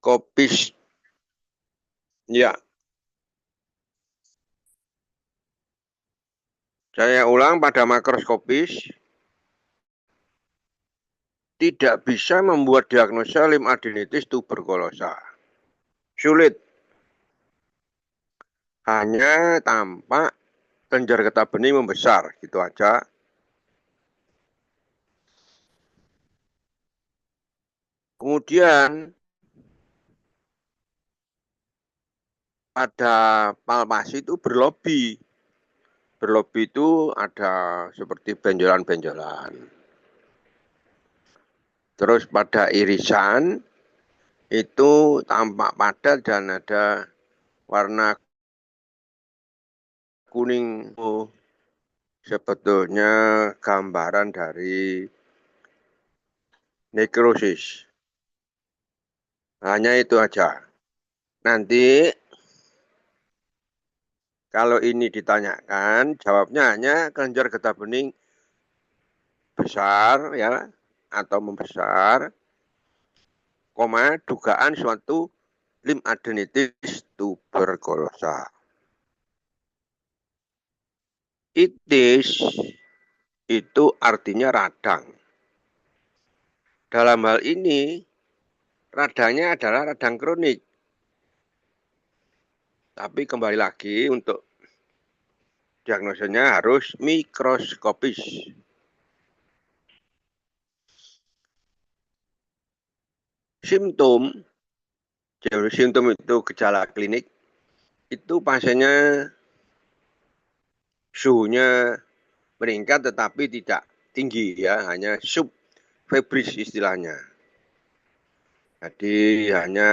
Makroskopis. Ya, saya ulang, pada makroskopis tidak bisa membuat diagnosa limfadenitis tuberkulosa. Sulit. Hanya tampak kelenjar getah bening membesar, gitu aja. Kemudian pada palpasi itu berlobi. Berlobi itu ada seperti benjolan-benjolan. Terus pada irisan itu tampak padat dan ada warna kuning. Sebetulnya gambaran dari nekrosis. Hanya itu aja. Nanti kalau ini ditanyakan, jawabnya hanya kelenjar getah bening besar ya atau membesar, koma dugaan suatu limfadenitis tuberkulosa. Itis itu artinya radang. Dalam hal ini, radangnya adalah radang kronik. Tapi kembali lagi untuk diagnosanya harus mikroskopis. Simptom itu gejala klinik, itu pasiennya suhunya meningkat tetapi tidak tinggi ya, hanya subfebris istilahnya. Jadi hanya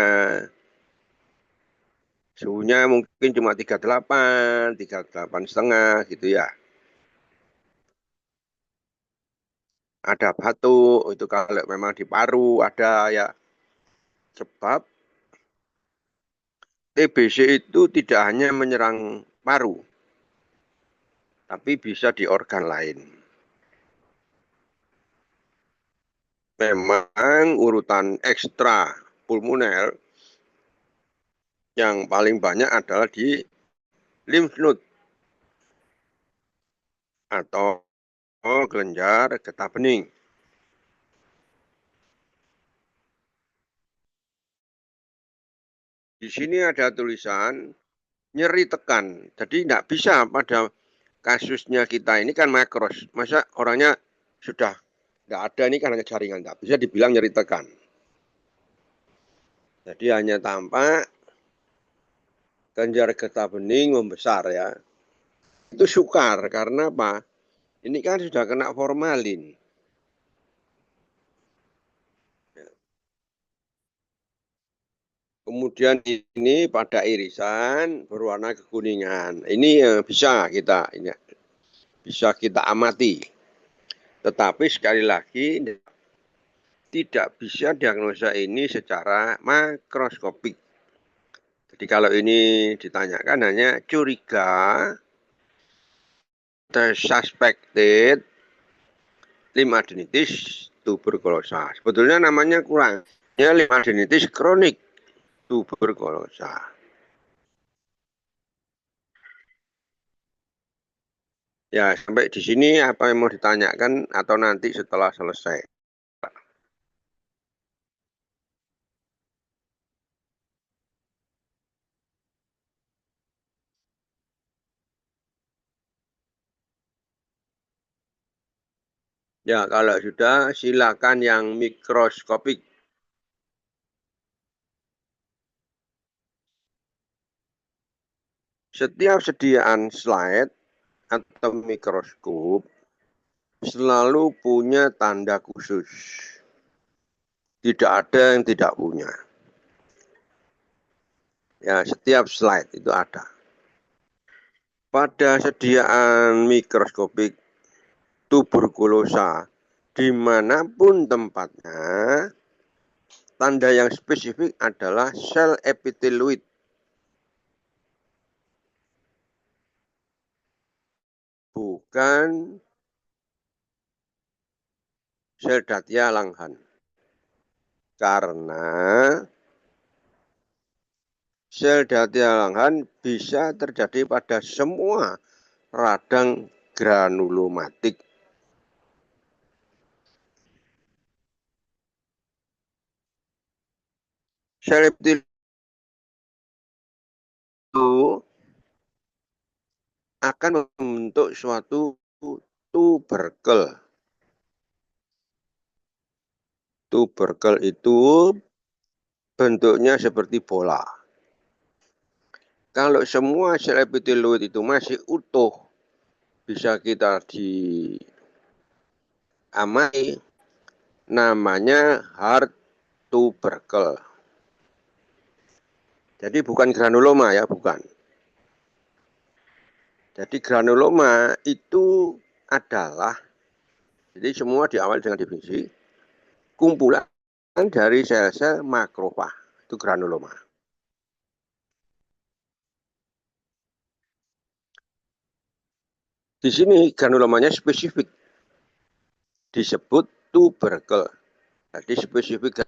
suhunya mungkin cuma 38,5 gitu ya. Ada batuk, itu kalau memang di paru ada ya. Sebab TBC itu tidak hanya menyerang paru, tapi bisa di organ lain. Memang urutan ekstra pulmoner yang paling banyak adalah di lymph node atau kelenjar getah bening. Di sini ada tulisan nyeri tekan. Jadi tidak bisa pada kasusnya kita ini kan makros. Masa orangnya sudah tidak ada, ini kan hanya jaringan. Tidak bisa dibilang nyeri tekan. Jadi hanya tampak kelenjar getah bening membesar ya. Itu sukar karena apa? Ini kan sudah kena formalin. Kemudian ini pada irisan berwarna kekuningan. Ini bisa kita amati. Tetapi sekali lagi tidak bisa diagnosa ini secara makroskopik. Jadi kalau ini ditanyakan hanya curiga, the suspected limfadenitis tuberkulosa. Sebetulnya namanya kurang. Ya, limfadenitis kronik tuberkulosa. Ya, sampai di sini apa yang mau ditanyakan atau nanti setelah selesai? Ya, kalau sudah silakan yang mikroskopik. Setiap sediaan slide atau mikroskop selalu punya tanda khusus. Tidak ada yang tidak punya. Ya, setiap slide itu ada. Pada sediaan mikroskopik tuberkulosa, dimanapun tempatnya, tanda yang spesifik adalah sel epiteloid. Bukan sel Datia Langhans. Karena Sel Datilangan bisa terjadi pada semua radang granulomatik. Sel epitelit itu akan membentuk suatu tuberkel. Tuberkel itu bentuknya seperti bola. Kalau semua sel epiteloid itu masih utuh, bisa kita diamati, namanya hard tuberkel. Jadi bukan granuloma ya, bukan. Jadi granuloma itu adalah, jadi semua diawali dengan definisi, kumpulan dari sel-sel makrofag, itu granuloma. Di sini granulomanya spesifik, disebut tuberkel. Jadi spesifik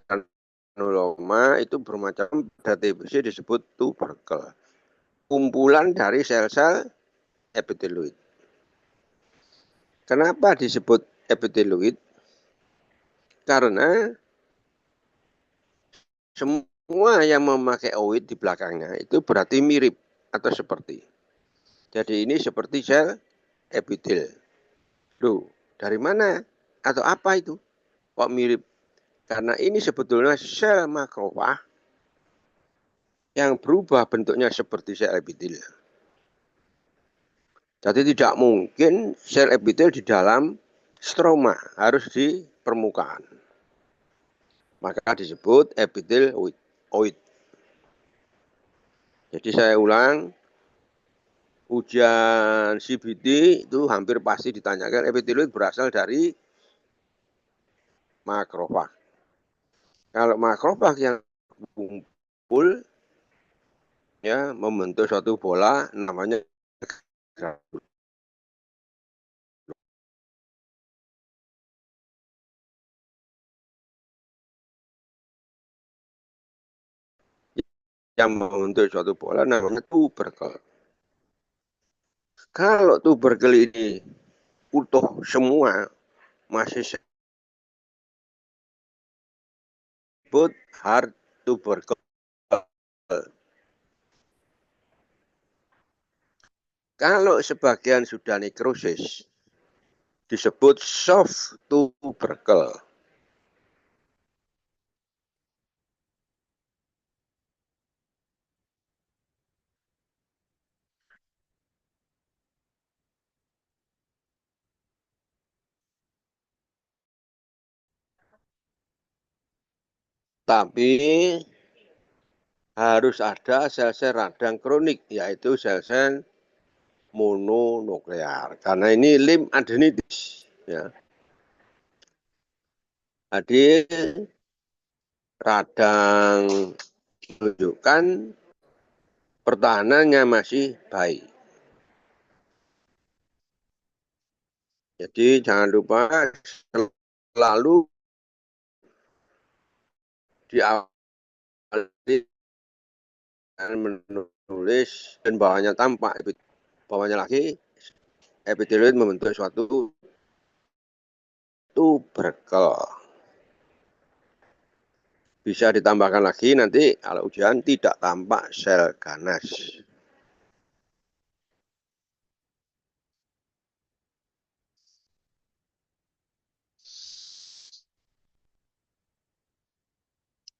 granuloma itu bermacam, pada TBC disebut tuberkel. Kumpulan dari sel-sel epiteloid. Kenapa disebut epiteloid? Karena semua yang memakai oid di belakangnya itu berarti mirip atau seperti. Jadi ini seperti sel epitel. Loh, dari mana? Atau apa itu? Kok mirip? Karena ini sebetulnya sel makrofag yang berubah bentuknya seperti sel epitel. Jadi tidak mungkin sel epitel di dalam stroma, harus di permukaan. Maka disebut epiteloid. Jadi saya ulang, ujian CBT itu hampir pasti ditanyakan epiteloid berasal dari makrofag. Kalau makrofag yang kumpul ya membentuk suatu bola namanya granul. Yang membentuk suatu bola namanya tuberkel. Kalau tuberkel ini utuh semua masih disebut hard tuberkel. Kalau sebagian sudah nekrosis disebut soft tuberkel. Tapi harus ada sel-sel radang kronik, yaitu sel-sel mononuklear. Karena ini limfadenitis. Ya. Jadi radang menunjukkan pertahanannya masih baik. Jadi jangan lupa selalu diawali menulis dan bawahnya tampak, bawahnya lagi epiteloid membentuk suatu tuberkel. Bisa ditambahkan lagi nanti kalau ujian tidak tampak sel ganas.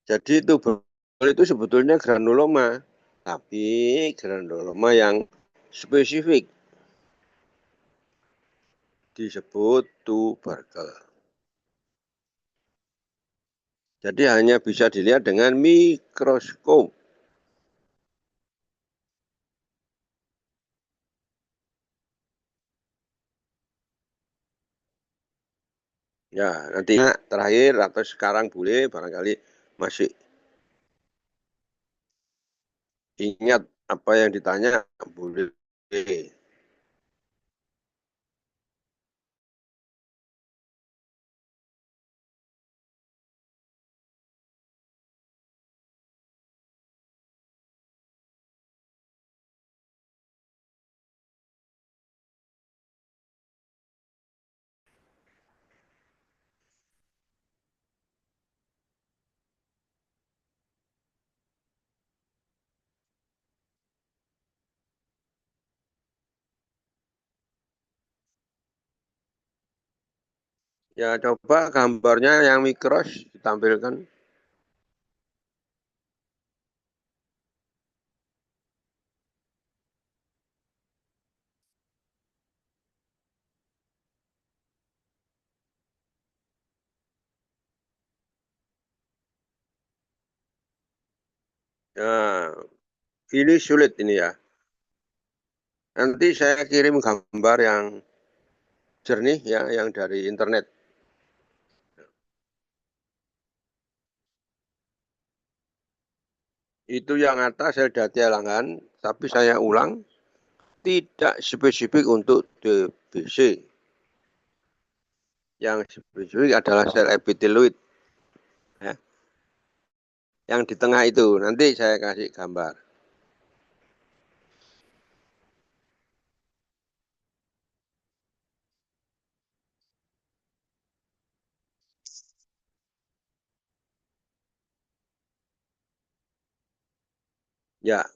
Jadi tuberkel itu sebetulnya granuloma, tapi granuloma yang spesifik disebut tuberkel. Jadi hanya bisa dilihat dengan mikroskop. Ya, nantinya terakhir atau sekarang boleh barangkali masih ingat apa yang ditanya boleh. Ya, coba gambarnya yang mikros ditampilkan. Nah, ini sulit ini ya. Nanti saya kirim gambar yang jernih ya, yang dari internet. Itu yang atas saya sudah tilangan, tapi saya ulang, tidak spesifik untuk DBC. Yang spesifik adalah sel epiteloid. Ya. Yang di tengah itu, nanti saya kasih gambar. Ya,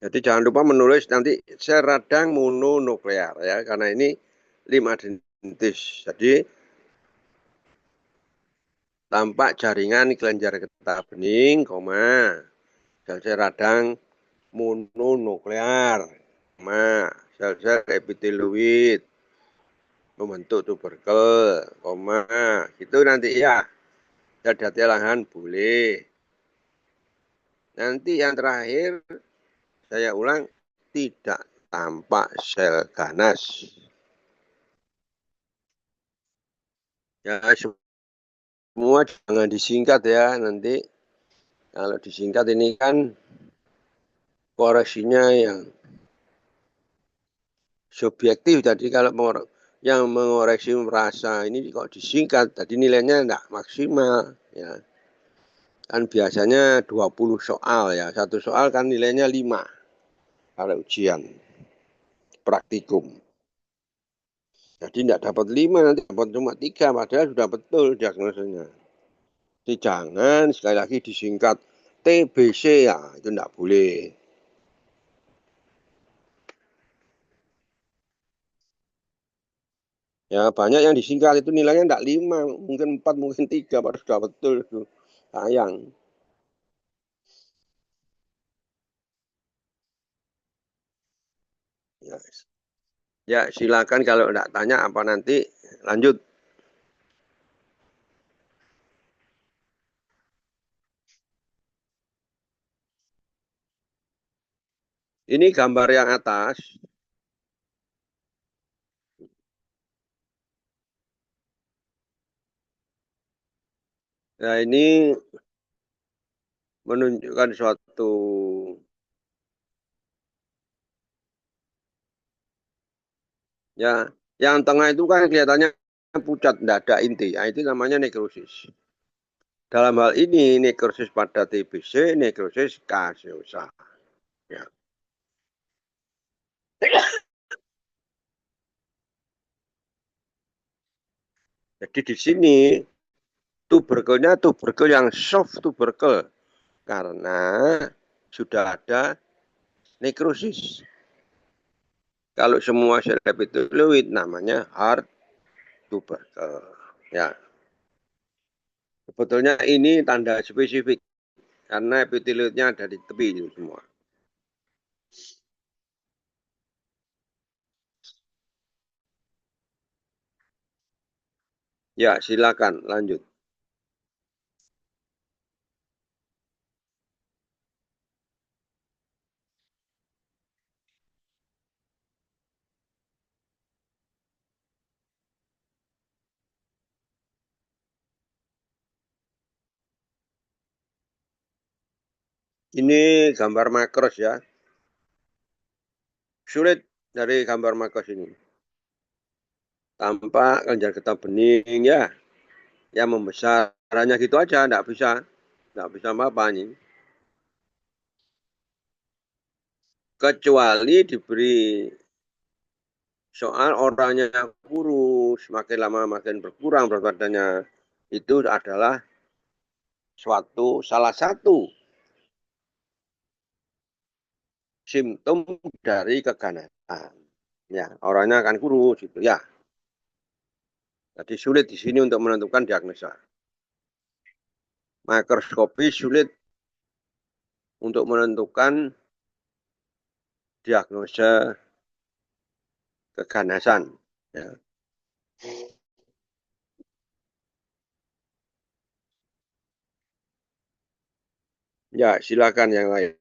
jadi jangan lupa menulis nanti sel radang mononuklear ya, karena ini limfadenitis. Jadi tampak jaringan kelenjar getah bening, sel-sel radang mononuklear, sel-sel epiteloid membentuk tuberkel, gitu nanti ya. Dada tilangan boleh. Nanti yang terakhir saya ulang, tidak tampak sel ganas. Ya, semua jangan disingkat ya nanti. Kalau disingkat ini kan koreksinya yang subjektif. Jadi kalau yang mengoreksi merasa ini kok disingkat, jadi nilainya enggak maksimal. Ya. Kan biasanya 20 soal ya. Satu soal kan nilainya 5 kalau ujian praktikum. Jadi tidak dapat 5, nanti dapat cuma 3, padahal sudah betul diagnosanya. Jadi jangan sekali lagi disingkat TBC ya, itu tidak boleh. Ya banyak yang disingkat itu nilainya tidak 5, mungkin 4, mungkin 3, padahal sudah betul itu. Sayang. Ya, ya silakan kalau tidak tanya apa nanti lanjut. Ini gambar yang atas. Nah ini menunjukkan suatu ya, yang tengah itu kan kelihatannya pucat, tidak ada inti. Nah, itu namanya nekrosis. Dalam hal ini nekrosis pada TBC, nekrosis kaseosa. Ya. Jadi di sini tuberkelnya tuberkel yang soft tuberkel karena sudah ada nekrosis. Kalau semua sel epiteloid namanya hard tuberkel. Ya, sebetulnya ini tanda spesifik karena epiteloidnya ada di tepi itu semua. Ya, silakan lanjut. Ini gambar makros ya. Sulit dari gambar makros ini. Tampak kelenjar getah bening ya, yang membesar. Hanya gitu aja, enggak bisa apa-apa ini. Kecuali diberi soal orangnya kurus, makin lama makin berkurang berat badannya. Itu adalah salah satu simptom dari keganasan. Ya, orangnya akan kurus gitu ya. Jadi sulit di sini untuk menentukan diagnosa. Makroskopi sulit untuk menentukan diagnosa keganasan. Ya, ya silakan yang lain.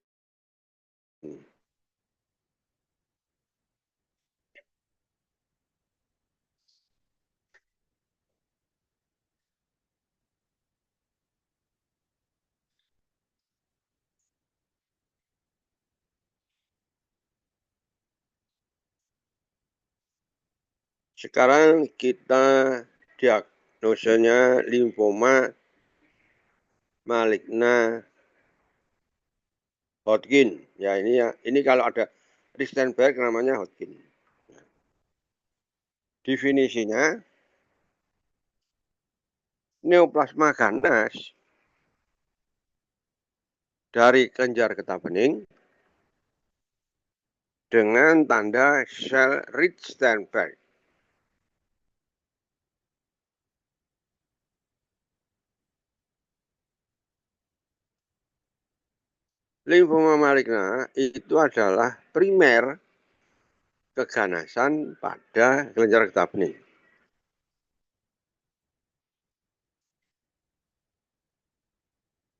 Sekarang kita diagnosanya limfoma maligna Hodgkin. Ya ini kalau ada Ristenberg namanya Hodgkin. Definisinya neoplasma ganas dari kelenjar getah bening dengan tanda sel Ristenberg. Limfoma maligna itu adalah primer keganasan pada kelenjar getah bening.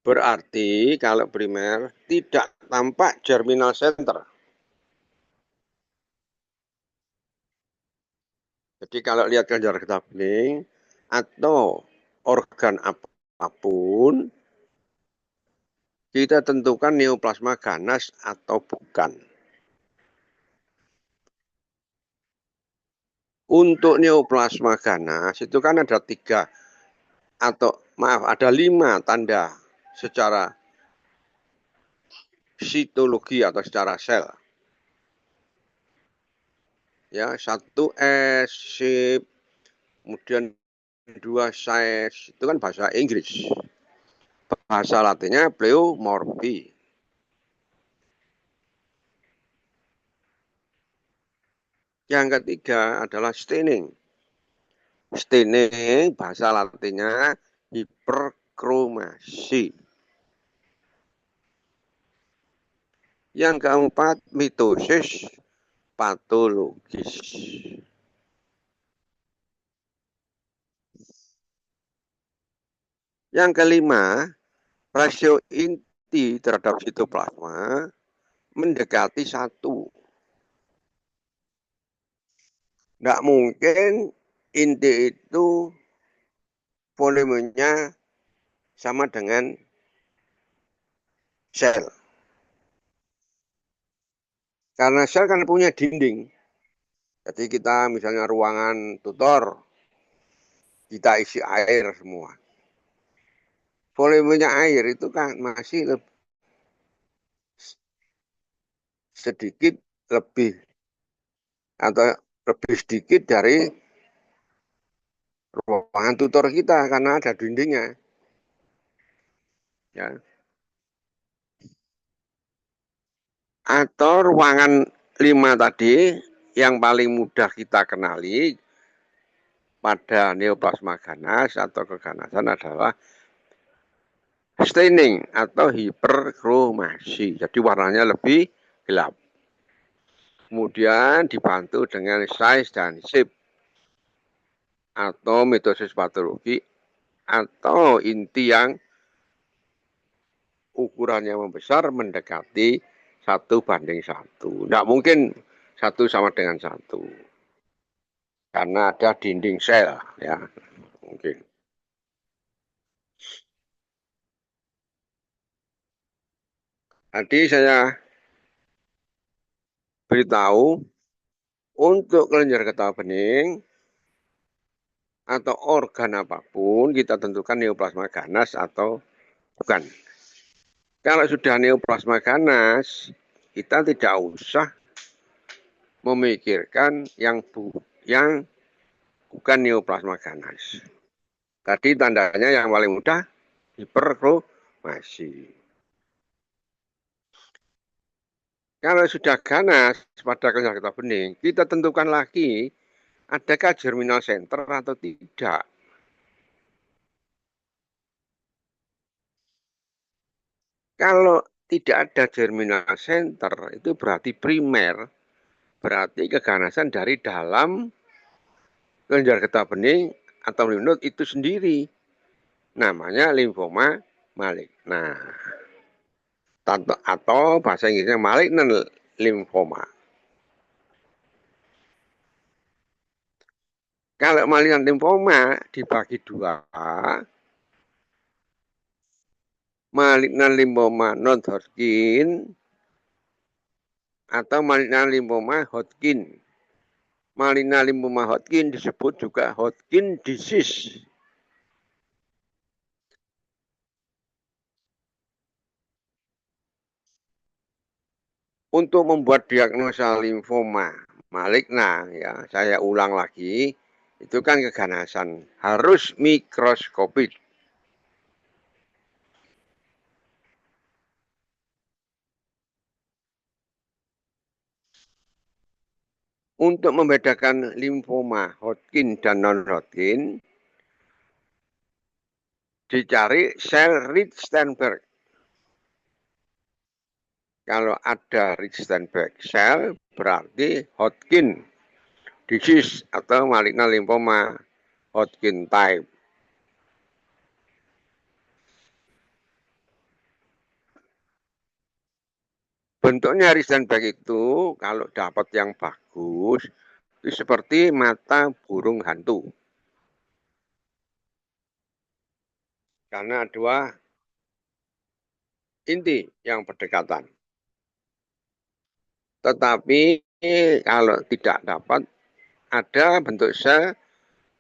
Berarti kalau primer tidak tampak germinal center. Jadi kalau lihat kelenjar getah bening atau organ apapun, kita tentukan neoplasma ganas atau bukan. Untuk neoplasma ganas itu kan ada 3 atau maaf ada 5 tanda secara sitologi atau secara sel. Ya, 1 S, shape, kemudian 2 size, itu kan bahasa Inggris. Bahasa latinnya pleomorphi. Yang ketiga adalah staining. Staining bahasa latinnya hiperkromasi. Yang keempat mitosis patologis. Yang kelima, rasio inti terhadap sitoplasma mendekati 1. Nggak mungkin inti itu volumenya sama dengan sel. Karena sel kan punya dinding. Jadi kita misalnya ruangan tutor, kita isi air semua. Volumenya air itu kan masih sedikit lebih atau lebih sedikit dari ruangan tutor kita karena ada dindingnya. Ya. Atau ruangan 5 tadi yang paling mudah kita kenali pada neoplasma ganas atau keganasan adalah staining atau hiperkromasi. Jadi warnanya lebih gelap. Kemudian dibantu dengan size dan shape atau mitosis patologi atau inti yang ukurannya membesar mendekati 1:1. Tidak mungkin 1 sama dengan 1. Karena ada dinding sel. Ya, mungkin. Tadi saya beritahu untuk kelenjar getah bening atau organ apapun kita tentukan neoplasma ganas atau bukan. Kalau sudah neoplasma ganas, kita tidak usah memikirkan yang bukan neoplasma ganas. Tadi tandanya yang paling mudah hiperkromasi. Kalau sudah ganas pada kelenjar getah bening, kita tentukan lagi adakah germinal center atau tidak. Kalau tidak ada germinal center, itu berarti primer, berarti keganasan dari dalam kelenjar getah bening atau lymph node itu sendiri. Namanya limfoma maligna. Atau bahasa Inggrisnya malignant limfoma. Kalau malignant limfoma dibagi dua, malignant limfoma non-Hodgkin atau malignant limfoma Hodgkin. Malignant limfoma Hodgkin disebut juga Hodgkin disease. Untuk membuat diagnosa limfoma maligna, ya saya ulang lagi, itu kan keganasan harus mikroskopik. Untuk membedakan limfoma Hodgkin dan non-Hodgkin, dicari sel Rich-Steinberg. Kalau ada Rich-Steinberg sel, berarti Hodgkin disease atau maligna limfoma Hodgkin type. Bentuknya Rich-Steinberg itu kalau dapat yang bagus, itu seperti mata burung hantu. Karena dua inti yang berdekatan. Tetapi kalau tidak dapat, ada bentuk sel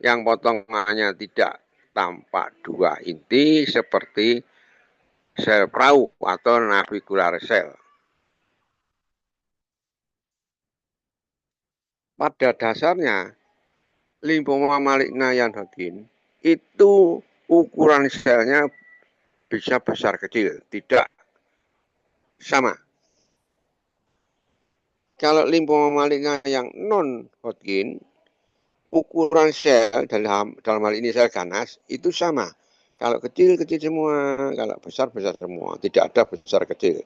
yang potongannya tidak tampak dua inti seperti sel perahu atau navicular cell. Pada dasarnya, limfoma maligna yang Hodgkin itu ukuran selnya bisa besar kecil, tidak sama. Kalau limfoma maligna yang non-Hodgkin, ukuran sel dalam hal ini sel ganas itu sama. Kalau kecil kecil semua, kalau besar besar semua, tidak ada besar kecil.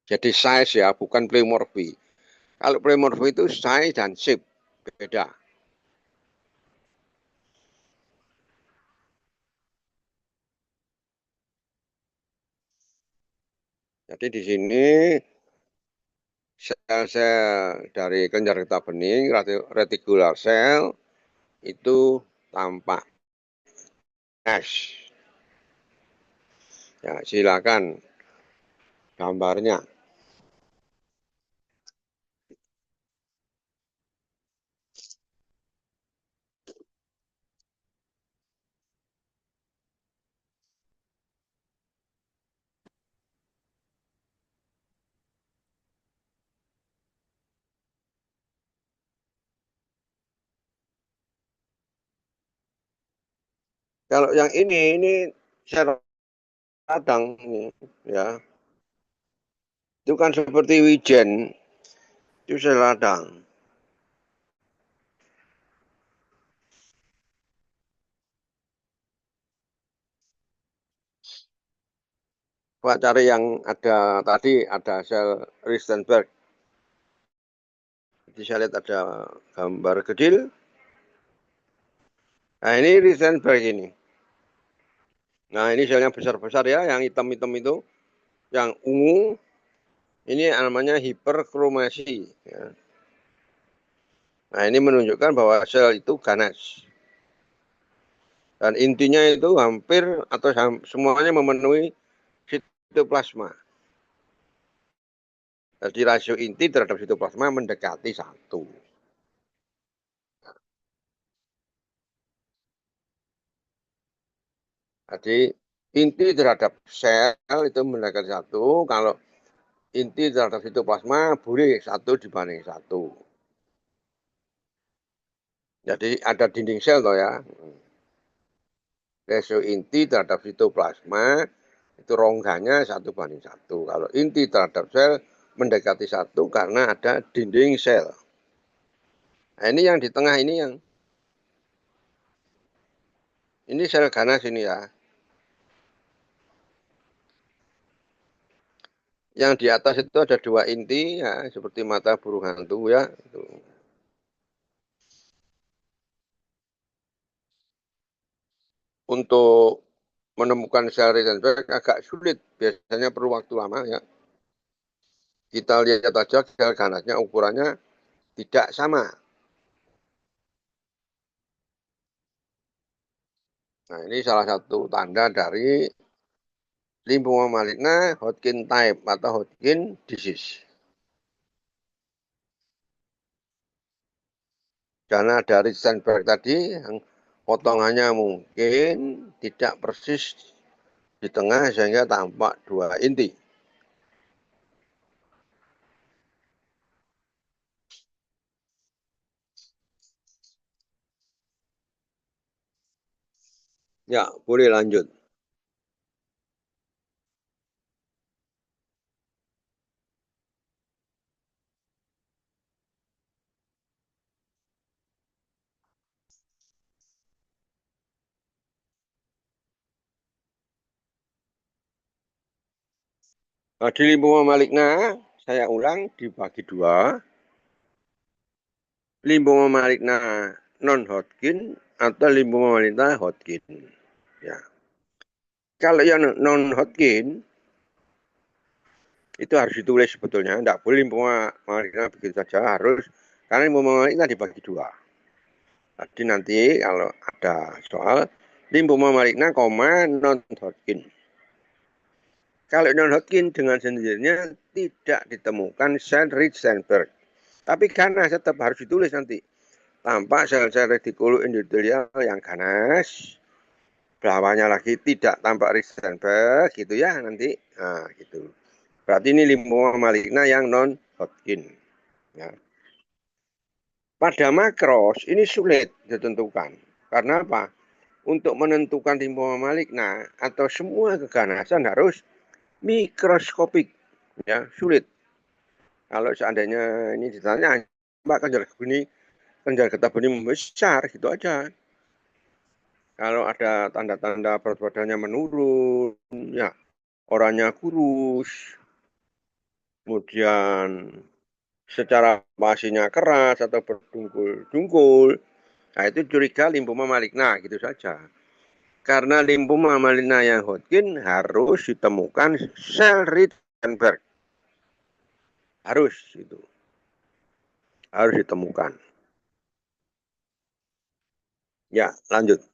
Jadi size ya, bukan pleomorphi. Kalau pleomorphi itu size dan shape beda. Jadi di sini sel-sel dari kelenjar getah bening, reticular cell itu tampak S. Ya, silakan gambarnya. Kalau yang ini sel radang ini, ya. Itu kan seperti wijen, itu sel radang. Pak cari yang ada tadi, ada sel Ristenberg. Jadi saya lihat ada gambar kecil. Nah ini Ristenberg ini. Nah ini selnya besar-besar ya, yang hitam-hitam itu. Yang ungu, ini namanya hiperkromasi. Ya. Nah ini menunjukkan bahwa sel itu ganas. Dan intinya itu hampir atau semuanya memenuhi sitoplasma. Jadi rasio inti terhadap sitoplasma mendekati 1. Jadi inti terhadap sel itu mendekati 1. Kalau inti terhadap sitoplasma boleh 1/1. Jadi ada dinding sel toh ya. Rasio inti terhadap sitoplasma itu rongganya 1:1. Kalau inti terhadap sel mendekati 1 karena ada dinding sel. Nah, ini yang di tengah ini sel ganas ini ya. Yang di atas itu ada 2 inti ya, seperti mata burung hantu ya. Itu. Untuk menemukan sel Rickenback agak sulit, biasanya perlu waktu lama ya. Kita lihat aja sel ganasnya ukurannya tidak sama. Nah, ini salah satu tanda dari limfoma maligna Hodgkin type atau Hodgkin disease. Karena dari Steinberg tadi yang potongannya mungkin tidak persis di tengah sehingga tampak 2 inti. Ya, boleh lanjut. Nah, di limfoma maligna, saya ulang dibagi 2. Limfoma maligna non-Hodgkin atau limfoma maligna Hodgkin. Ya. Kalau yang non-Hodgkin itu harus ditulis sebetulnya. Tidak boleh limfoma maligna begitu saja, harus karena limfoma maligna dibagi 2. Jadi nanti kalau ada soal limfoma maligna, non-Hodgkin. Kalau non-Hodgkin dengan sendirinya tidak ditemukan sel Rickenback. Tapi ganas tetap harus ditulis nanti. Tampak sel-sel retikuloendotelial yang ganas. Bawahnya lagi tidak tampak Rickenback gitu ya nanti. Nah, gitu. Berarti ini limfoma maligna yang non-Hodgkin. Ya. Pada makros ini sulit ditentukan. Karena apa? Untuk menentukan limfoma maligna atau semua keganasan harus mikroskopik. Ya, sulit. Kalau seandainya ini ditanya, Mbak kelenjar getah benih membesar, gitu aja. Kalau ada tanda-tanda berat badannya menurun, ya orangnya kurus, kemudian secara pasinya keras atau berdungkul-dungkul, nah itu curiga limfoma maligna, gitu saja. Karena limfoma maligna yang Hodgkin harus ditemukan sel Rickenback. Harus itu. Harus ditemukan. Ya, lanjut.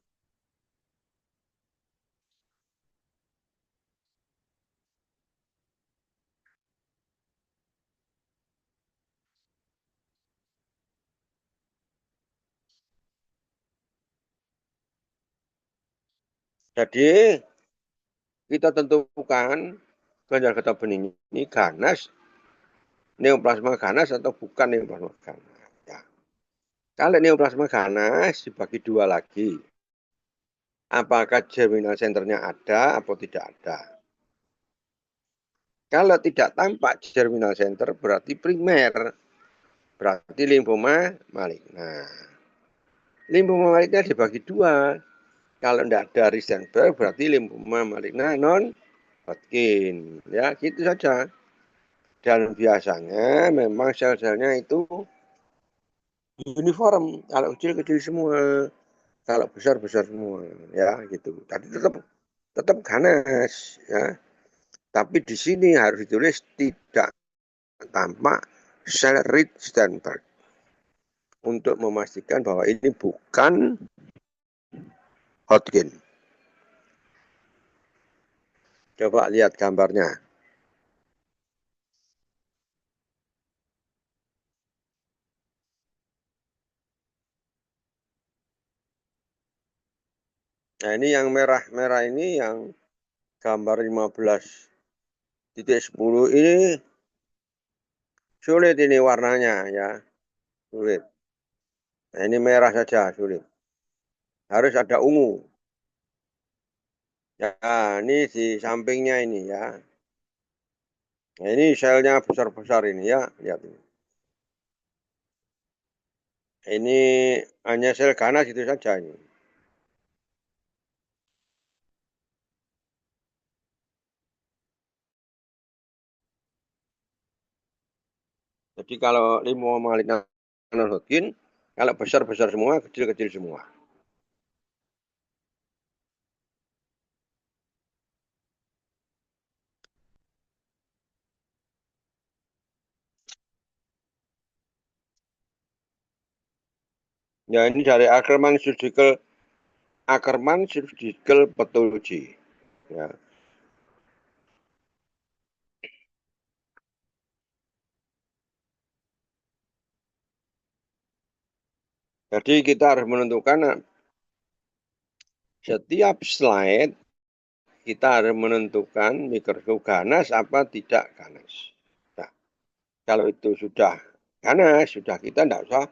Jadi kita tentukan kelenjar getah benih ini ganas, neoplasma ganas atau bukan neoplasma ganas. Ya. Kalau neoplasma ganas dibagi 2 lagi. Apakah germinal centernya ada atau tidak ada? Kalau tidak tampak germinal center berarti primer, berarti limfoma maligna. Limfoma maligna dibagi 2. Kalau tidak ada Rickenback berarti limfoma maligna non Hodgkin. Ya, gitu saja. Dan biasanya memang sel-selnya itu uniform. Kalau kecil-kecil semua, kalau besar-besar semua. Ya, gitu. Tapi tetap ganas. Ya. Tapi di sini harus ditulis tidak tampak sel Rickenback. Untuk memastikan bahwa ini bukan Hodgkin. Coba lihat gambarnya. Nah, ini yang merah-merah ini yang gambar 15.10 ini sulit ini warnanya ya, sulit. Nah, ini merah saja sulit. Harus ada ungu. Ya, ini di sampingnya ini ya. Nah, ini selnya besar-besar ini ya, lihat ini. Ini hanya sel ganas itu saja ini. Jadi kalau limo malignant non Hodgkin, kalau besar-besar semua, kecil-kecil semua. Ya, ini dari Ackerman Surgical Pathology. Ya. Jadi kita harus menentukan setiap slide kita harus menentukan mikroskop ganas apa tidak ganas. Nah, kalau itu sudah ganas, sudah kita tidak usah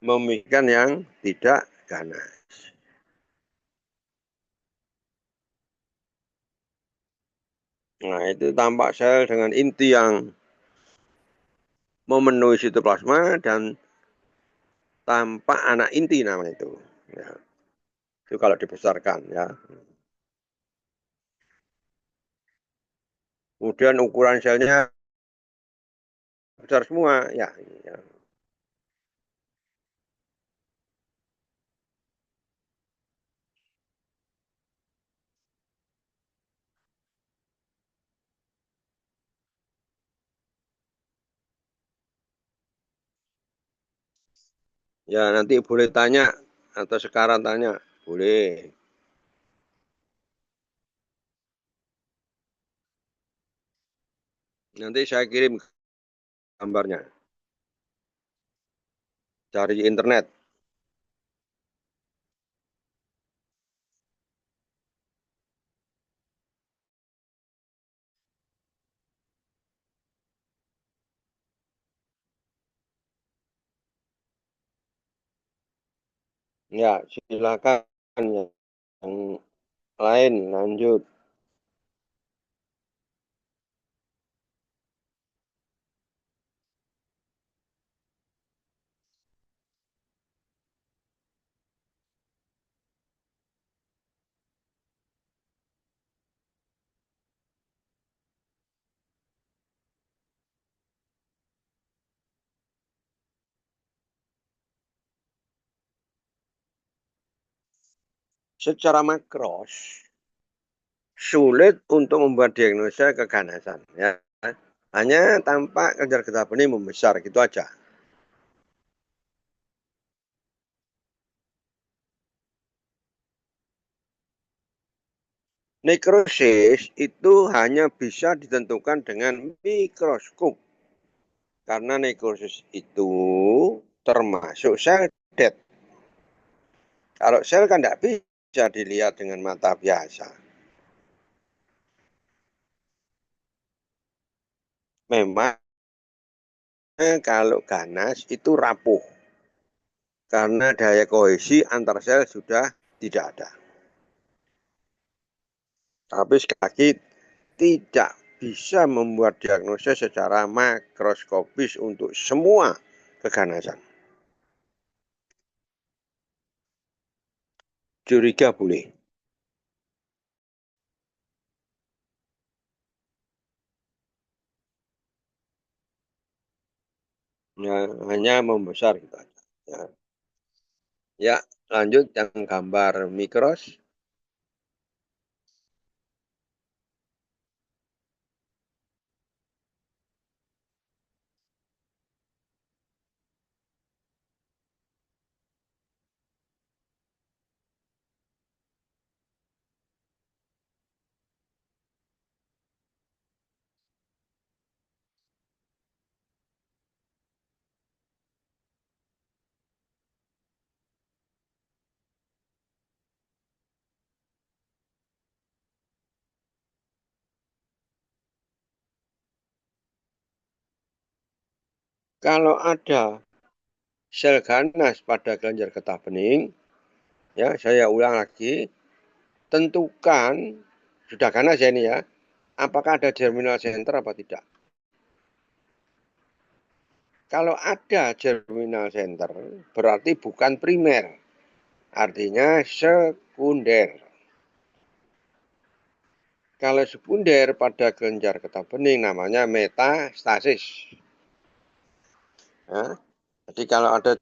memikirkan yang tidak ganas. Nah, itu tampak sel dengan inti yang memenuhi sitoplasma dan tampak anak inti namanya itu. Ya, itu kalau dibesarkan ya. Kemudian ukuran selnya besar semua ya. Ya, ya nanti boleh tanya atau sekarang tanya boleh. Nanti saya kirim gambarnya dari internet. Ya, silakan yang lain lanjut. Secara makros sulit untuk membuat diagnosa keganasan ya. Hanya tampak kelenjar getah bening membesar gitu aja. Nekrosis itu hanya bisa ditentukan dengan mikroskop. Karena nekrosis itu termasuk sel dead. Kalau sel kan tidak bisa dilihat dengan mata biasa. Memang kalau ganas itu rapuh. Karena daya kohesi antar sel sudah tidak ada. Tapi sekali lagi tidak bisa membuat diagnosa secara makroskopis untuk semua keganasan. Curiga boleh. Ya, hanya membesar gitu aja. Ya. Ya, lanjut yang gambar mikros. Kalau ada sel ganas pada kelenjar getah bening, ya saya ulang lagi, tentukan, sudah ganas ya ini ya, apakah ada germinal center apa tidak. Kalau ada germinal center, berarti bukan primer, artinya sekunder. Kalau sekunder pada kelenjar getah bening namanya metastasis. Ya. Jadi kalau ada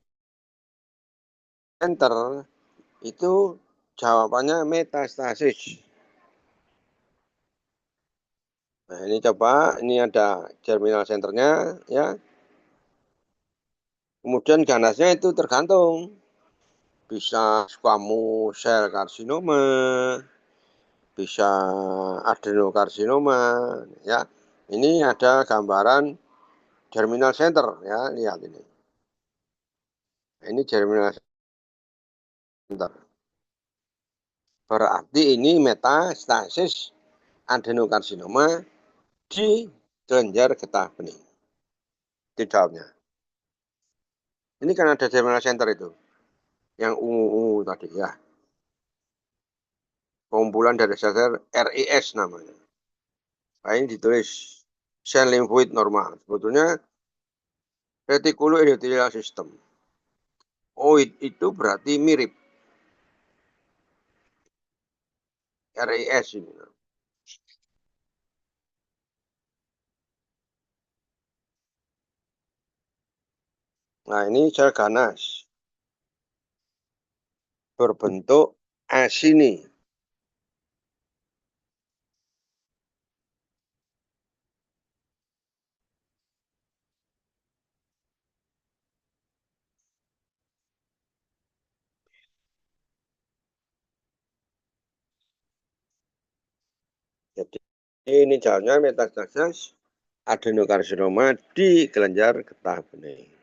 center, itu jawabannya metastasis. Nah ini coba, ini ada germinal centernya ya. Kemudian ganasnya itu tergantung. Bisa squamous cell karsinoma, bisa adenokarsinoma ya. Ini ada gambaran germinal center ya, lihat ini. Nah, ini germinal center. Berarti ini metastasis adenokarsinoma di kelenjar getah bening. Itu jawabnya. Ini kan ada germinal center itu, yang ungu-ungu tadi ya. Kumpulan dari sel-sel RES namanya. Nah, ini ditulis sel limfoid normal. Sebetulnya reticuloendothelial system. Oh, itu berarti mirip RES ini. Nah, ini sel ganas berbentuk asini. Jadi ini jalannya metastasis adenokarsinoma di kelenjar getah bening.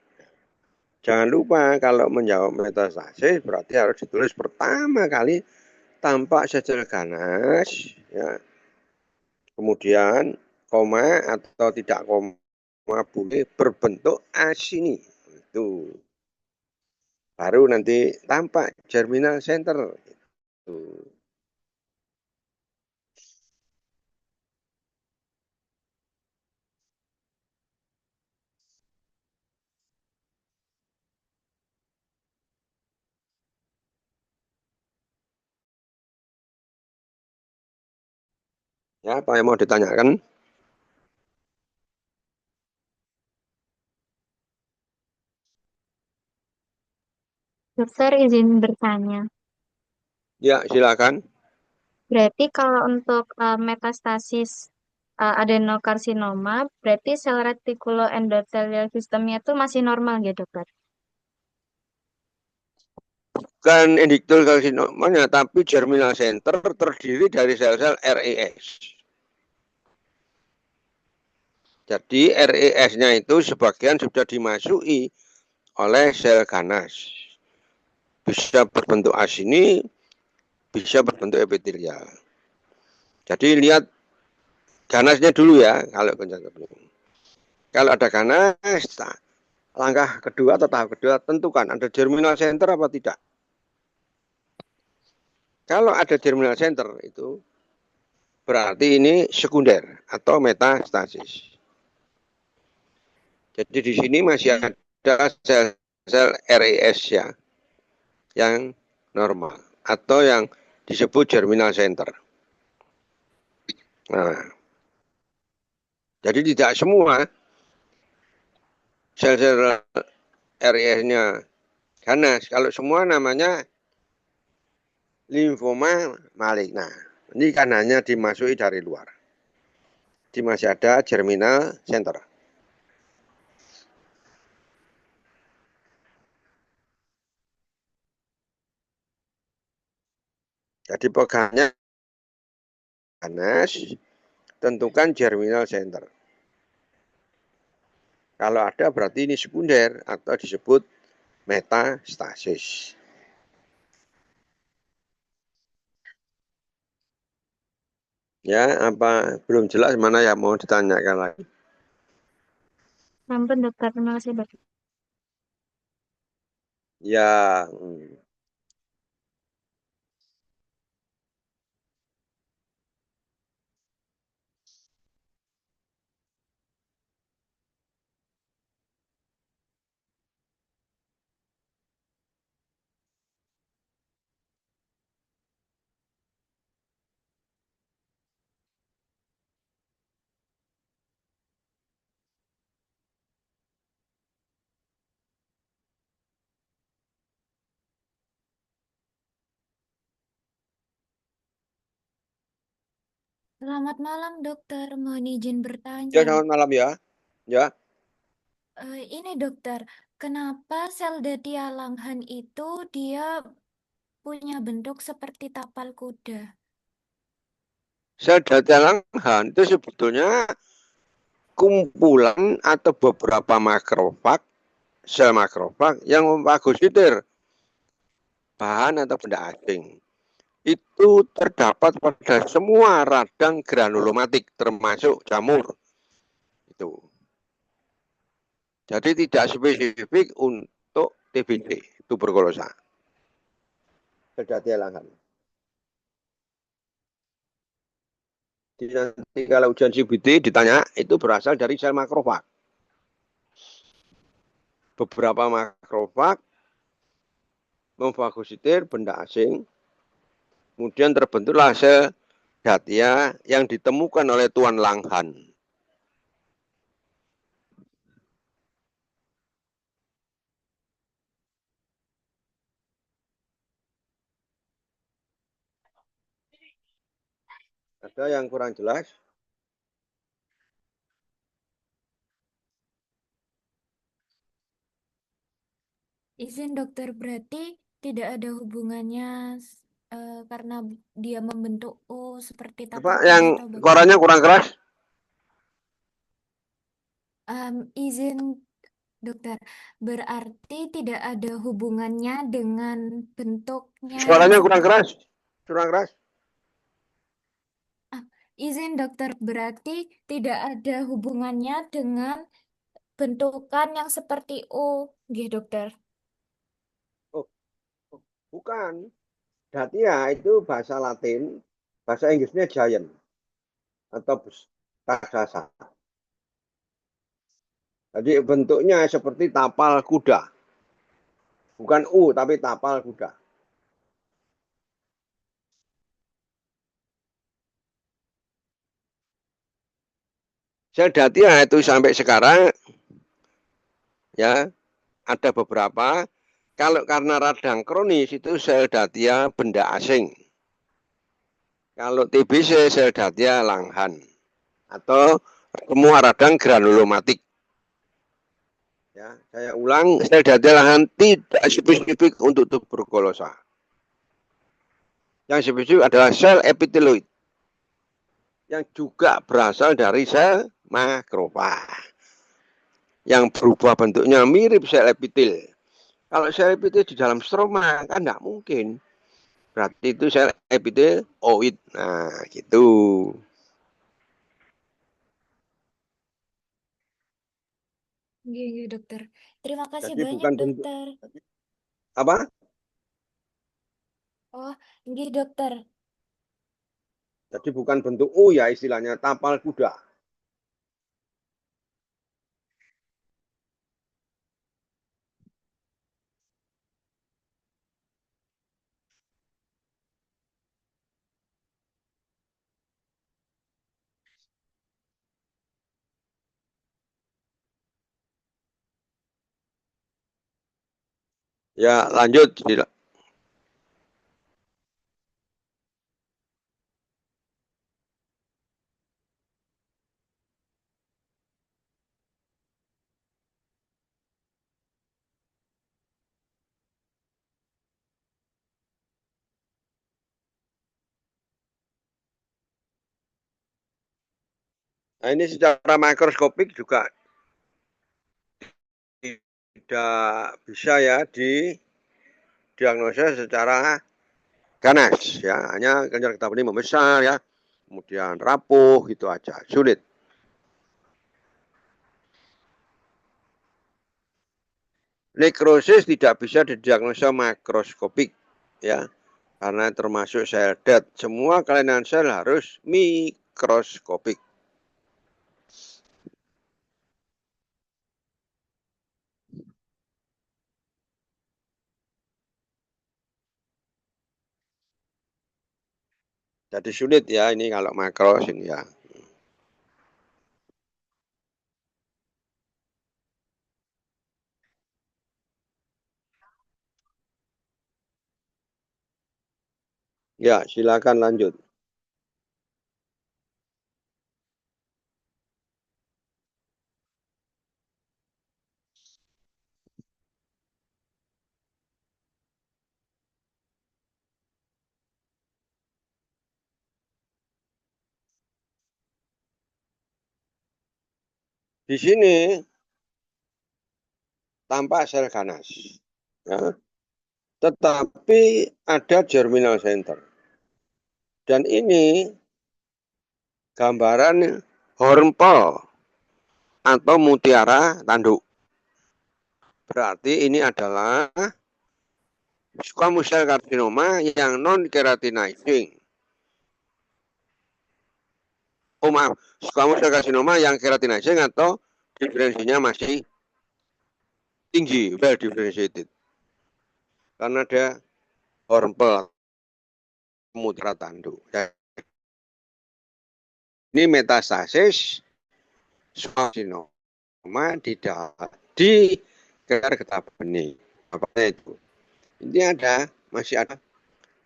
Jangan lupa kalau menjawab metastasis berarti harus ditulis pertama kali tampak sel ganas, ya. Kemudian koma atau tidak koma boleh berbentuk asini. Itu baru nanti tampak germinal center. Itu. Ya, apa yang mau ditanyakan? Dokter izin bertanya. Ya, silakan. Berarti kalau untuk metastasis adenokarsinoma, berarti sel retikuloendotelial sistemnya itu masih normal ya, dokter? Bukan endiktul karsinomanya, tapi germinal center terdiri dari sel-sel RES. Jadi RES-nya itu sebagian sudah dimasuki oleh sel ganas. Bisa berbentuk asini, bisa berbentuk epitelial. Jadi lihat ganasnya dulu ya, kalau kencang. Kalau ada ganas, langkah kedua atau tahap kedua tentukan ada germinal center apa tidak. Kalau ada germinal center itu berarti ini sekunder atau metastasis. Jadi di sini masih ada sel-sel RES ya yang normal atau yang disebut germinal center. Nah, jadi tidak semua sel-sel RES-nya ganas. Kalau semua namanya limfoma maligna. Ini kan hanya dimasuki dari luar. Jadi masih ada germinal center. Jadi pegangnya ganas, tentukan germinal center. Kalau ada berarti ini sekunder atau disebut metastasis. Ya, apa belum jelas mana yang mau ditanyakan lagi? Ampun, dokter. Terima kasih, dokter. Ya, Selamat malam, dokter. Mohon izin Ya, bertanya. selamat malam ya. Ya, Ini dokter, kenapa sel Datia Langhan itu dia punya bentuk seperti tapal kuda? sel Langhan itu sebetulnya kumpulan atau beberapa makrofag, sel makrofag yang memfagositir bahan atau benda asing. Itu terdapat pada semua radang granulomatik termasuk jamur. Itu. Jadi tidak spesifik untuk TBC, tuberkulosa. Sel Langhan. Jadi nanti kalau ujian CBT ditanya, itu berasal dari sel makrofag. Beberapa makrofag memfagositir benda asing, kemudian terbentuklah sel Datia yang ditemukan oleh Tuan Langhan. Ada yang kurang jelas? Izin dokter, berarti tidak ada hubungannya karena dia membentuk U seperti Apa tapal kuda yang atau suaranya bagaimana? kurang keras? Izin dokter, berarti tidak ada hubungannya dengan bentuknya yang Suaranya kurang seperti. keras? Kurang keras? Ah, izin dokter, berarti tidak ada hubungannya dengan bentukan yang seperti U, nggih dokter. Oh, bukan. Datia itu bahasa Latin, bahasa Inggrisnya giant atau raksasa. Jadi bentuknya seperti tapal kuda. Bukan U, tapi tapal kuda. Sel Datia itu sampai sekarang ya ada beberapa. Kalau karena radang kronis itu sel Datia benda asing. Kalau TBC sel Datia Langhan atau semua radang granulomatik. Ya, saya ulang, sel Datia Langhan tidak spesifik untuk tuberkulosa. Yang spesifik adalah sel epiteloid yang juga berasal dari sel makrofag yang berubah bentuknya mirip sel epitel. Kalau sel epitel di dalam stroma kan tidak mungkin. Berarti itu sel epiteloid. Nah, gitu. Nggih, nggih, dokter. Terima kasih Jadi banyak, bukan bentuk dokter. apa? Oh, nggih, dokter. Jadi bukan bentuk U ya istilahnya tapal kuda. Ya, lanjut. Nah, ini secara makroskopik juga tidak bisa ya didiagnosa secara ganas ya, hanya kelenjar getah bening membesar ya, kemudian rapuh gitu aja, sulit. Nekrosis tidak bisa didiagnosa makroskopik ya, karena termasuk sel dead. Semua kelainan sel harus mikroskopik. Jadi sulit ya ini kalau makros ini ya. Ya, silakan lanjut. Di sini tampak sel ganas. Ya. Tetapi ada germinal center. Dan ini gambaran hornpel atau mutiara tanduk. Berarti ini adalah squamous cell carcinoma yang non keratinizing. Oh maaf, squamous cell carcinoma yang keratinizing atau diferensinya masih tinggi, well differentiated. Karena ada hornpel mutiara tanduk. Ini metastasis carcinoma di kelenjar getah bening. Apa itu? Ini masih ada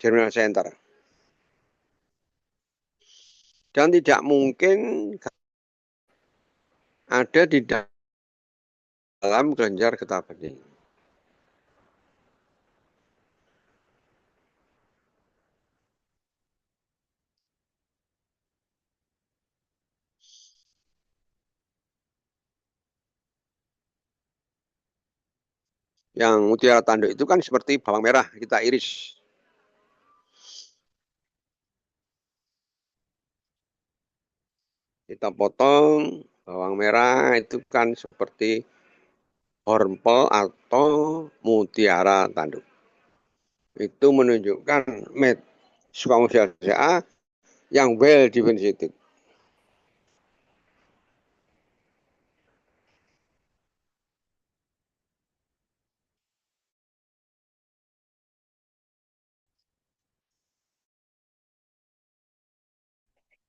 germinal center. Dan tidak mungkin ada di dalam kelenjar getah bening. Yang mutiara tanduk itu kan seperti bawang merah, kita iris. Kita potong bawang merah itu kan seperti hornpel atau mutiara tanduk. Itu menunjukkan squamous cell A yang well differentiated.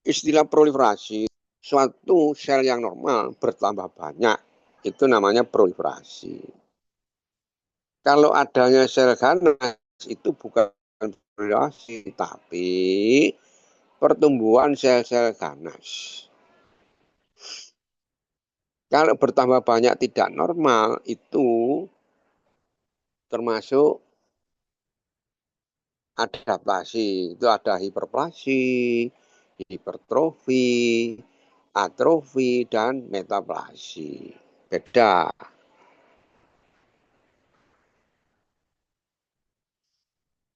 Istilah proliferasi, suatu sel yang normal bertambah banyak, itu namanya proliferasi. Kalau adanya sel ganas itu bukan proliferasi, tapi pertumbuhan sel-sel ganas. Kalau bertambah banyak tidak normal, itu termasuk adaptasi. Itu ada hiperplasi, hipertrofi, atrofi, dan metaplasi. Beda.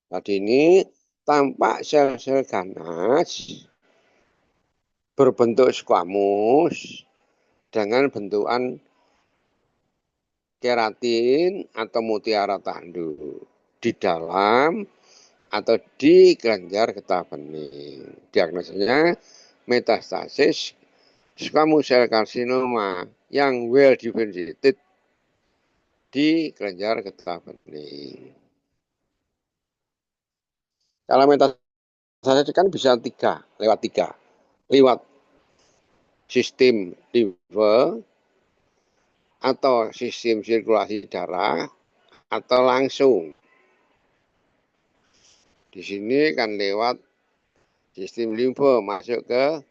Tadi ini tampak sel-sel ganas berbentuk squamous dengan bentukan keratin atau mutiara tanduk di dalam atau di kelenjar getah bening. Diagnosanya metastasis squamous cell carcinoma yang well differentiated di kelenjar getah bening. Kalau metastasis kan bisa lewat tiga. Lewat sistem limfe atau sistem sirkulasi darah atau langsung. Di sini kan lewat sistem limfe masuk ke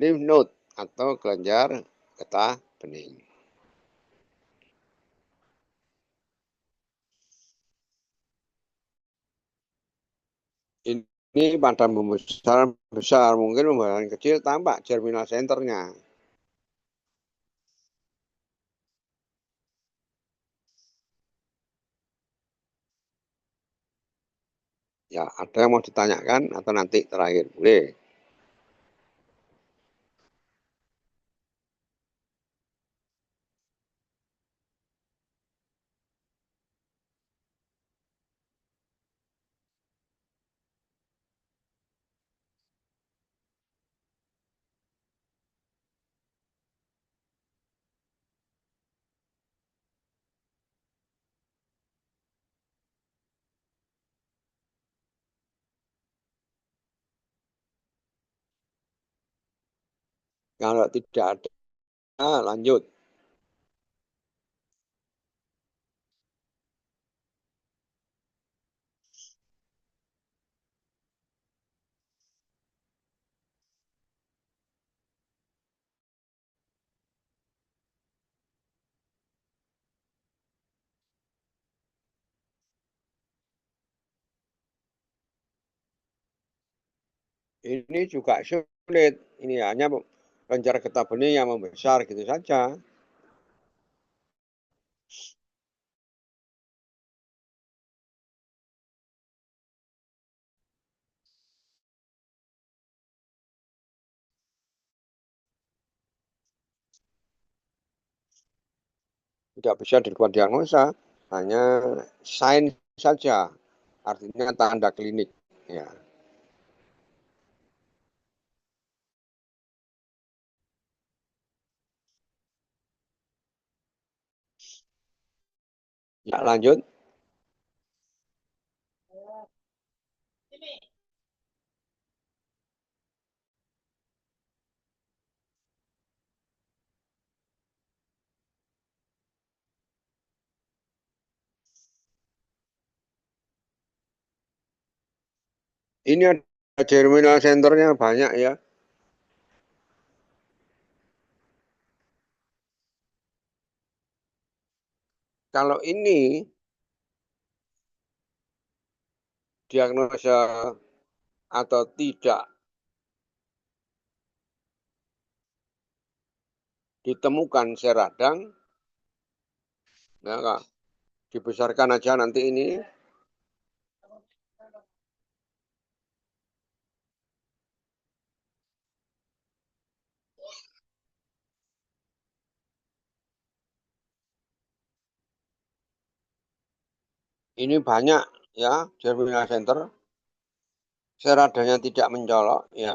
lymph node atau kelenjar getah bening. Ini pada besar mungkin pembahasan kecil tampak germinal centernya. Ya, ada yang mau ditanyakan atau nanti terakhir? Boleh. Kalau tidak ada, lanjut. Ini juga sulit. Ini hanya kelenjar getah bening yang membesar gitu saja. Tidak bisa di luar diagnosa, hanya sign saja, artinya tanda klinik. Ya, ya lanjut. Ini ada germinal centernya banyak ya. Kalau ini diagnosa atau tidak ditemukan seradang, ya, dibesarkan aja nanti ini banyak ya germinal center, seradanya tidak mencolok ya.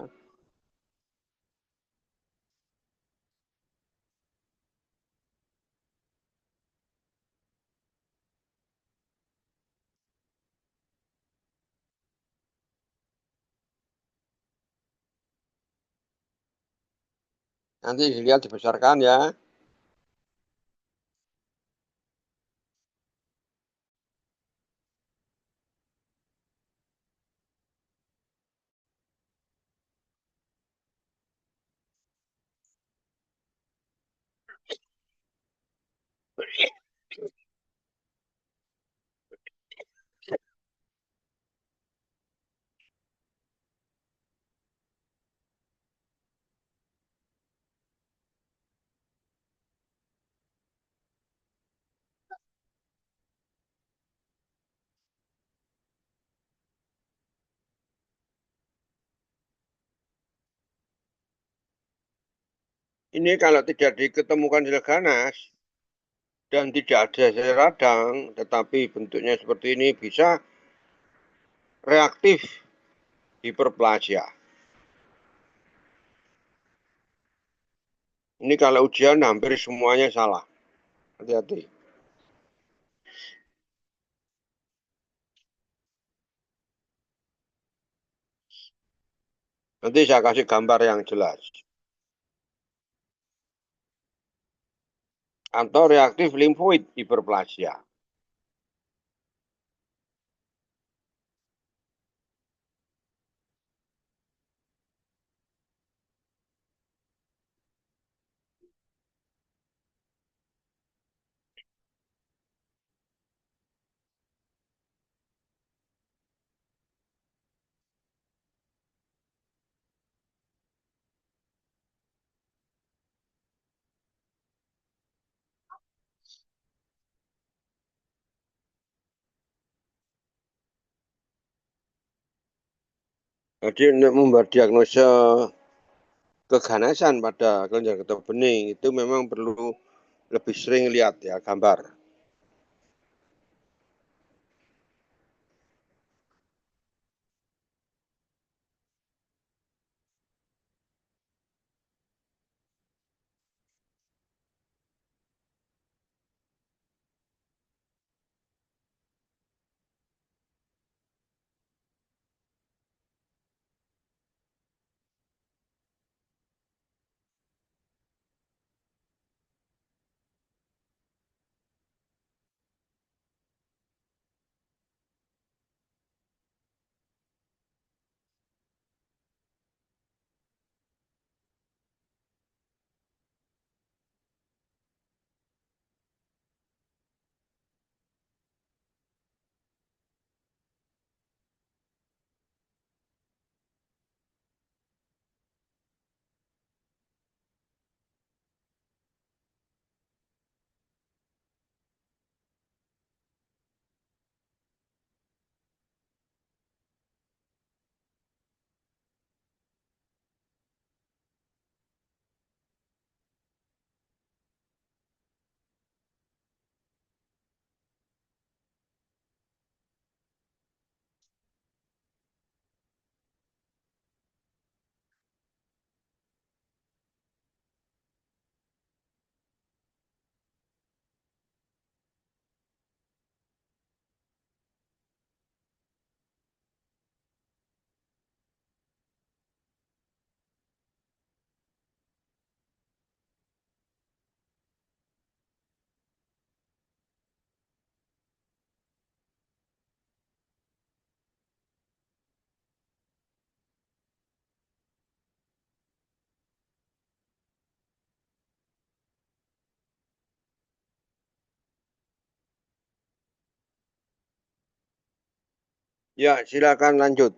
Nanti dilihat dibesarkan ya. Ini kalau tidak diketemukan sel ganas dan tidak ada sel radang, tetapi bentuknya seperti ini bisa reaktif hiperplasia. Ini kalau ujian hampir semuanya salah. Hati-hati. Nanti saya kasih gambar yang jelas. Atau reaktif limfoid hiperplasia. Jadi untuk membuat diagnosa keganasan pada kelenjar getah bening itu memang perlu lebih sering lihat ya gambar. Ya, silakan lanjut.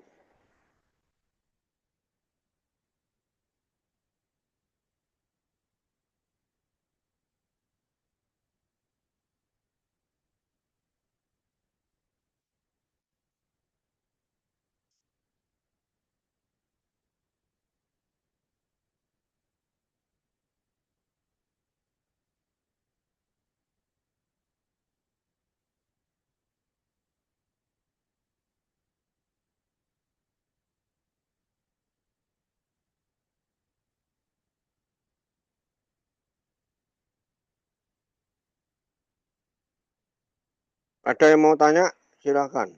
Ada yang mau tanya? Silakan.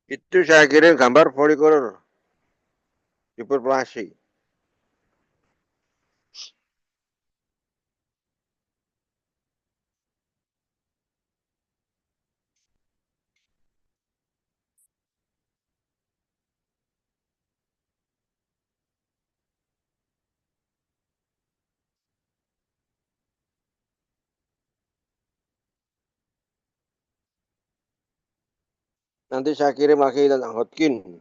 Itu saya kirim gambar folikuler hiperplasi. Nanti saya kirim lagi tentang Hodgkin.